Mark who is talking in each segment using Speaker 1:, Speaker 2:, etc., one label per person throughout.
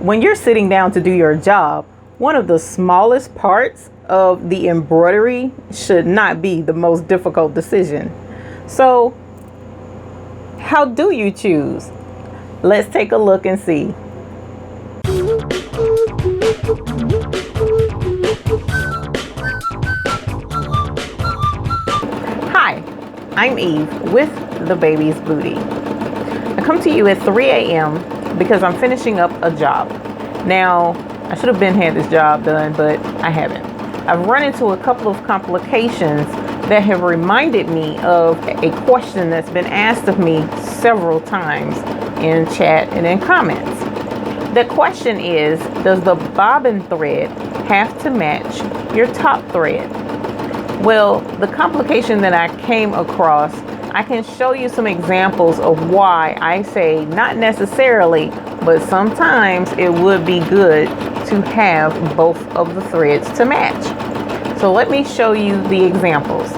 Speaker 1: when you're sitting down to do your job, one of the smallest parts of the embroidery should not be the most difficult decision. So how do you choose? Let's take a look and see. Hi, I'm Eve with The Baby's Booty. I come to you at 3 a.m. because I'm finishing up a job. Now, I should have had this job done, but I haven't. I've run into a couple of complications that have reminded me of a question that's been asked of me several times in chat and in comments. The question is, does the bobbin thread have to match your top thread? Well, the complication that I came across, I can show you some examples of why I say not necessarily, but sometimes it would be good to have both of the threads to match. So let me show you the examples.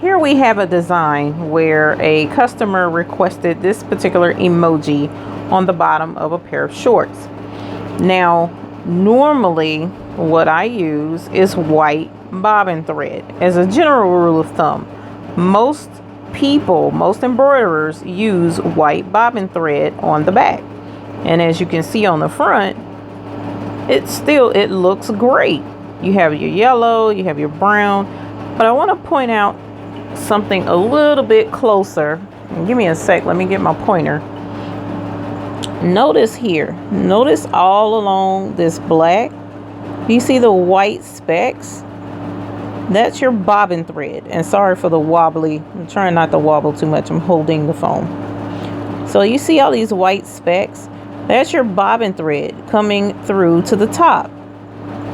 Speaker 1: Here we have a design where a customer requested this particular emoji on the bottom of a pair of shorts. Now, normally what I use is white bobbin thread. As a general rule of thumb, most embroiderers use white bobbin thread on the back. And as you can see on the front, it looks great. You have your yellow, you have your brown, but I want to point out something a little bit closer. Give me a sec, let me get my pointer. Notice here, notice all along this black, you see the white specks? That's your bobbin thread. And sorry for the wobbly, I'm trying not to wobble too much, I'm holding the phone. So you see all these white specks? That's your bobbin thread coming through to the top.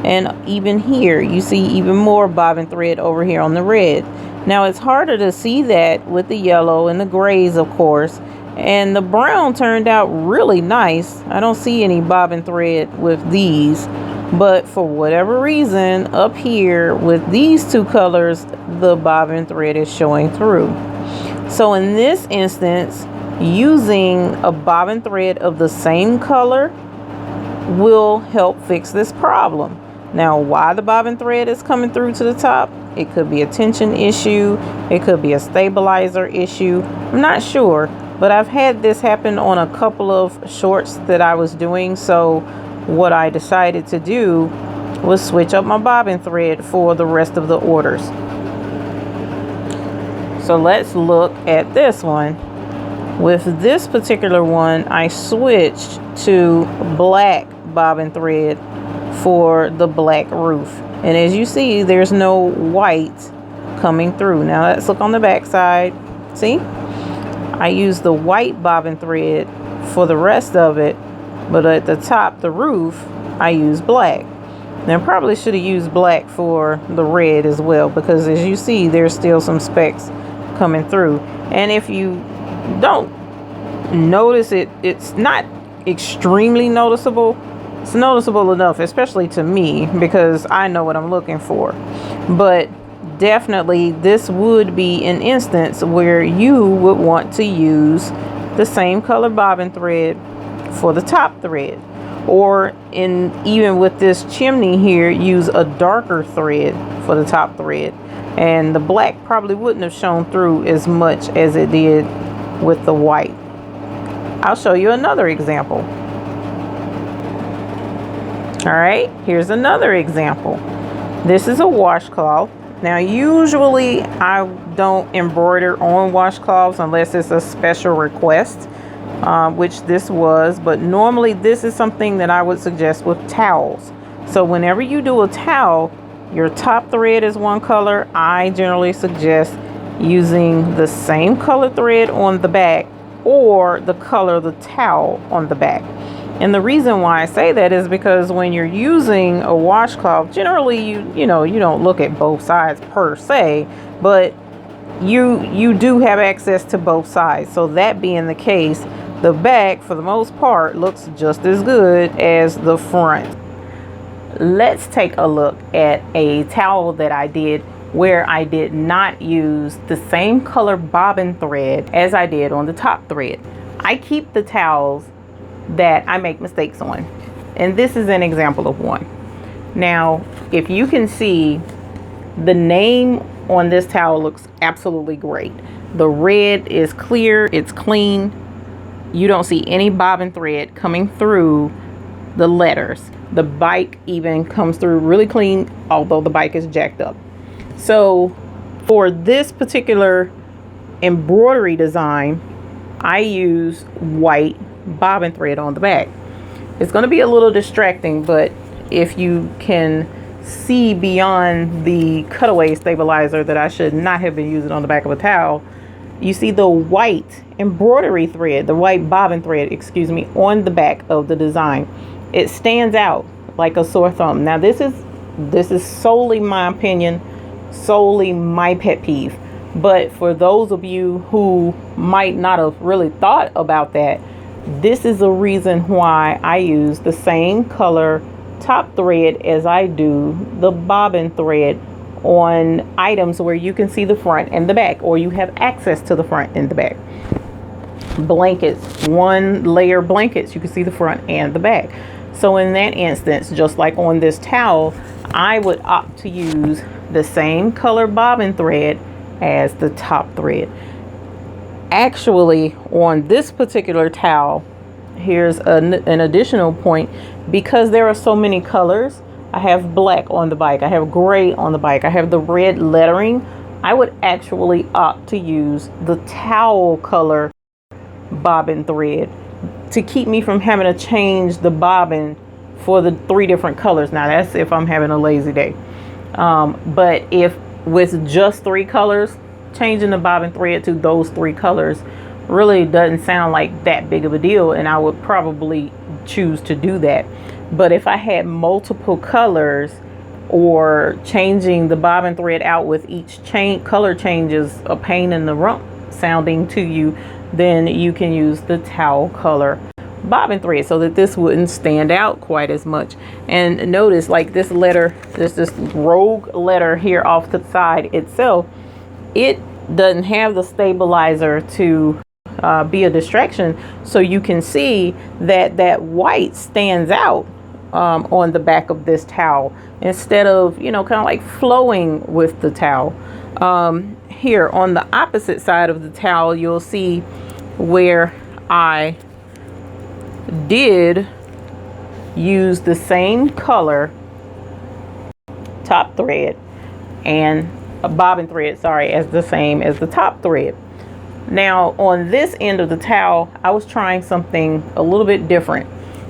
Speaker 1: And even here, you see even more bobbin thread over here on the red. Now it's harder to see that with the yellow and the grays, of course. And the brown turned out really nice. I don't see any bobbin thread with these. But for whatever reason, up here with these two colors, the bobbin thread is showing through. So in this instance, using a bobbin thread of the same color will help fix this problem. Now, why the bobbin thread is coming through to the top? It could be a tension issue. It could be a stabilizer issue. I'm not sure, but I've had this happen on a couple of shorts that I was doing. So what I decided to do was switch up my bobbin thread for the rest of the orders. So let's look at this one. With this particular one, I switched to black bobbin thread for the black roof. And as you see, there's no white coming through. Now let's look on the back side. See? I use the white bobbin thread for the rest of it, but at the top, the roof, I use black. Now I probably should have used black for the red as well, because as you see, there's still some specks coming through. And if you don't notice it, it's not extremely noticeable. It's noticeable enough, especially to me, because I know what I'm looking for. But definitely this would be an instance where you would want to use the same color bobbin thread for the top thread, or even with this chimney here, use a darker thread for the top thread, and the black probably wouldn't have shown through as much as it did with the white. I'll show you another example. All right, here's another example. This is a washcloth. Now usually I don't embroider on washcloths unless it's a special request, which this was, but normally this is something that I would suggest with towels. So whenever you do a towel, your top thread is one color. I generally suggest using the same color thread on the back or the color of the towel on the back. And the reason why I say that is because when you're using a washcloth, generally you don't look at both sides per se, but you do have access to both sides. So that being the case, the back for the most part looks just as good as the front. Let's take a look at a towel that I did where I did not use the same color bobbin thread as I did on the top thread. I keep the towels that I make mistakes on. And this is an example of one. Now, if you can see, the name on this towel looks absolutely great. The red is clear, it's clean. You don't see any bobbin thread coming through the letters. The bike even comes through really clean, although the bike is jacked up. So for this particular embroidery design, I use white bobbin thread on the back. It's going to be a little distracting, but if you can see beyond the cutaway stabilizer that I should not have been using on the back of a towel, you see the white embroidery thread, the white bobbin thread, excuse me, on the back of the design. It stands out like a sore thumb. Now this is solely my opinion, solely my pet peeve. But for those of you who might not have really thought about that, this is the reason why I use the same color top thread as I do the bobbin thread on items where you can see the front and the back, or you have access to the front and the back. Blankets, one layer blankets, you can see the front and the back. So in that instance, just like on this towel, I would opt to use the same color bobbin thread as the top thread. Actually, on this particular towel, here's an additional point. Because there are so many colors, I have black on the bike, I have gray on the bike, I have the red lettering. I would actually opt to use the towel color bobbin thread to keep me from having to change the bobbin for the 3 different colors. Now that's if I'm having a lazy day. But if with just 3 colors, changing the bobbin thread to those 3 colors really doesn't sound like that big of a deal, and I would probably choose to do that. But if I had multiple colors, or changing the bobbin thread out with each color change is a pain in the rump sounding to you, then you can use the towel color bobbin thread so that this wouldn't stand out quite as much. And notice, like this letter, there's this rogue letter here off the side itself, it doesn't have the stabilizer to be a distraction, so you can see that that white stands out on the back of this towel instead of, you know, kind of like flowing with the towel. Here on the opposite side of the towel, you'll see where I did use the same color top thread and a bobbin thread, sorry, as the same as the top thread. Now on this end of the towel, I was trying something a little bit different.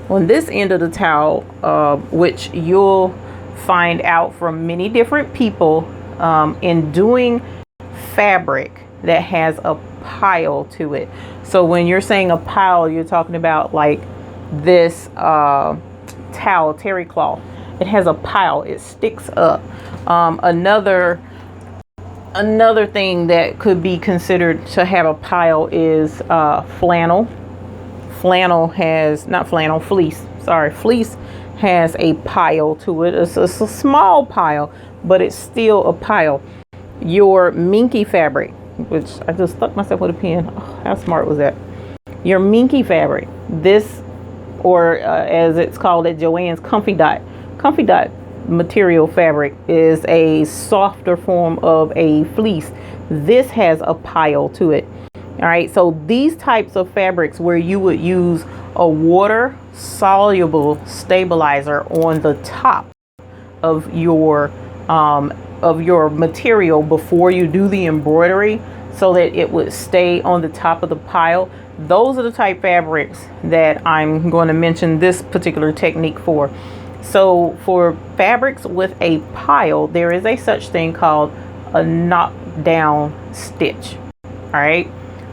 Speaker 1: On this end of the towel, which you'll find out from many different people, in doing fabric that has a pile to it. So when you're saying a pile, you're talking about like this towel, terry cloth. It has a pile, it sticks up. Another thing that could be considered to have a pile is flannel. Fleece has a pile to it. It's a small pile, but it's still a pile. Your minky fabric, which I just stuck myself with a pen. Oh, how smart was that? Your minky fabric, this, or as it's called at Joann's, comfy dot material fabric, is a softer form of a fleece. This has a pile to it. All right, so these types of fabrics where you would use a water soluble stabilizer on the top of your material before you do the embroidery so that it would stay on the top of the pile, those are the type fabrics that I'm going to mention this particular technique for. So for fabrics with a pile, there is a such thing called a knockdown stitch. All right,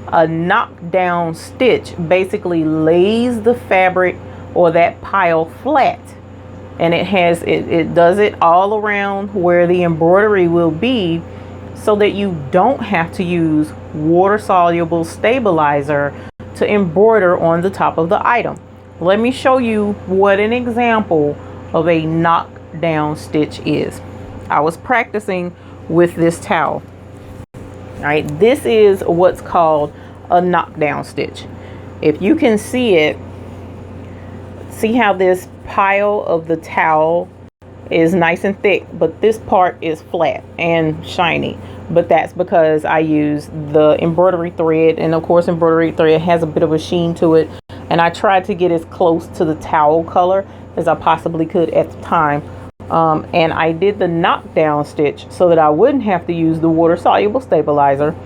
Speaker 1: a knockdown stitch basically lays the fabric or that pile flat, and it does it all around where the embroidery will be, so that you don't have to use water soluble stabilizer to embroider on the top of the item. Let me show you what an example of a knockdown stitch is. I was practicing with this towel. All right, this is what's called a knockdown stitch. If you can see it, see how this pile of the towel is nice and thick, but this part is flat and shiny. But that's because I use the embroidery thread, and of course embroidery thread has a bit of a sheen to it, and I tried to get as close to the towel color as I possibly could at the time. And I did the knockdown stitch so that I wouldn't have to use the water soluble stabilizer,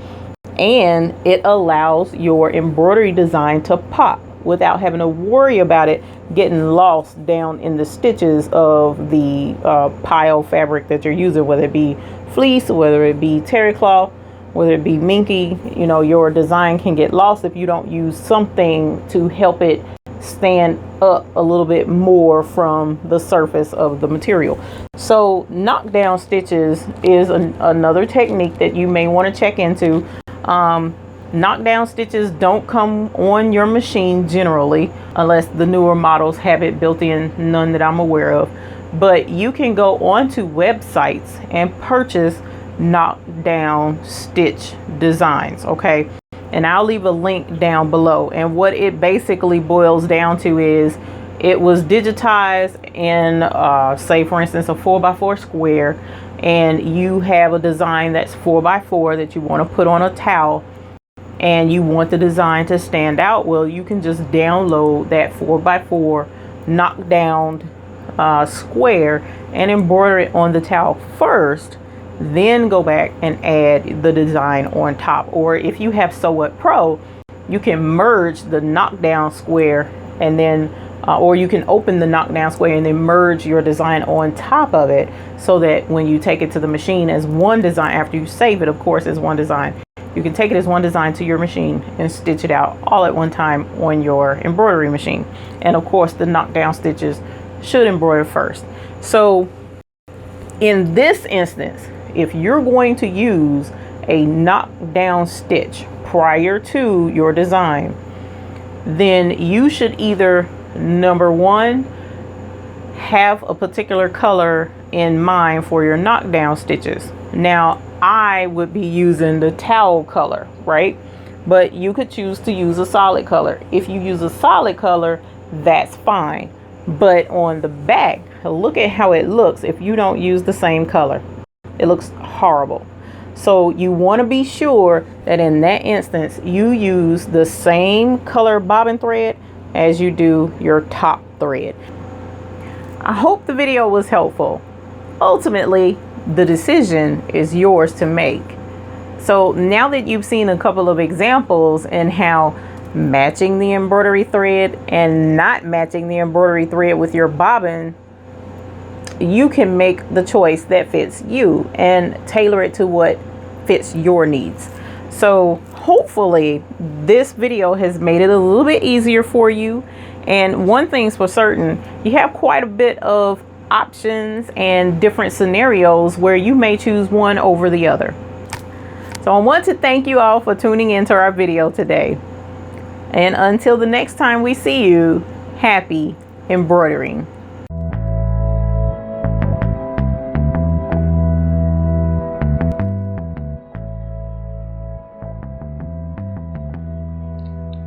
Speaker 1: and it allows your embroidery design to pop without having to worry about it getting lost down in the stitches of the pile fabric that you're using, whether it be fleece, whether it be terry cloth, whether it be minky. You know, your design can get lost if you don't use something to help it stand up a little bit more from the surface of the material. So knockdown stitches is another technique that you may want to check into. Knockdown stitches don't come on your machine generally, unless the newer models have it built in, none that I'm aware of. But you can go onto websites and purchase knockdown stitch designs, okay? And I'll leave a link down below. And what it basically boils down to is it was digitized in, say for instance, a 4x4 square, and you have a design that's 4x4 that you want to put on a towel, and you want the design to stand out. Well, you can just download that 4x4 knockdown square and embroider it on the towel first, then go back and add the design on top. Or if you have Sew What Pro, you can merge the knockdown square and then or you can open the knockdown square and then merge your design on top of it, so that when you take it to the machine as one design, after you save it of course as one design, you can take it as one design to your machine and stitch it out all at one time on your embroidery machine. And of course the knockdown stitches should embroider first. So in this instance, if you're going to use a knockdown stitch prior to your design, then you should either, number one, have a particular color in mind for your knockdown stitches. Now I would be using the towel color, right? But you could choose to use a solid color. If you use a solid color, that's fine. But on the back, look at how it looks if you don't use the same color. It looks horrible. So you want to be sure that in that instance you use the same color bobbin thread as you do your top thread. I hope the video was helpful. Ultimately, the decision is yours to make. So now that you've seen a couple of examples in how matching the embroidery thread and not matching the embroidery thread with your bobbin, you can make the choice that fits you and tailor it to what fits your needs. So hopefully this video has made it a little bit easier for you. And one thing's for certain, you have quite a bit of options and different scenarios where you may choose one over the other. So I want to thank you all for tuning into our video today. And until the next time we see you, happy embroidering.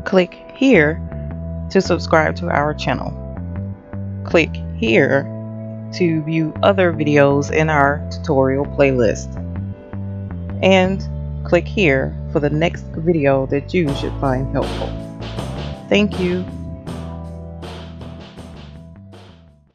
Speaker 1: Click here to subscribe to our channel. Click here to view other videos in our tutorial playlist. And click here for the next video that you should find helpful. Thank you.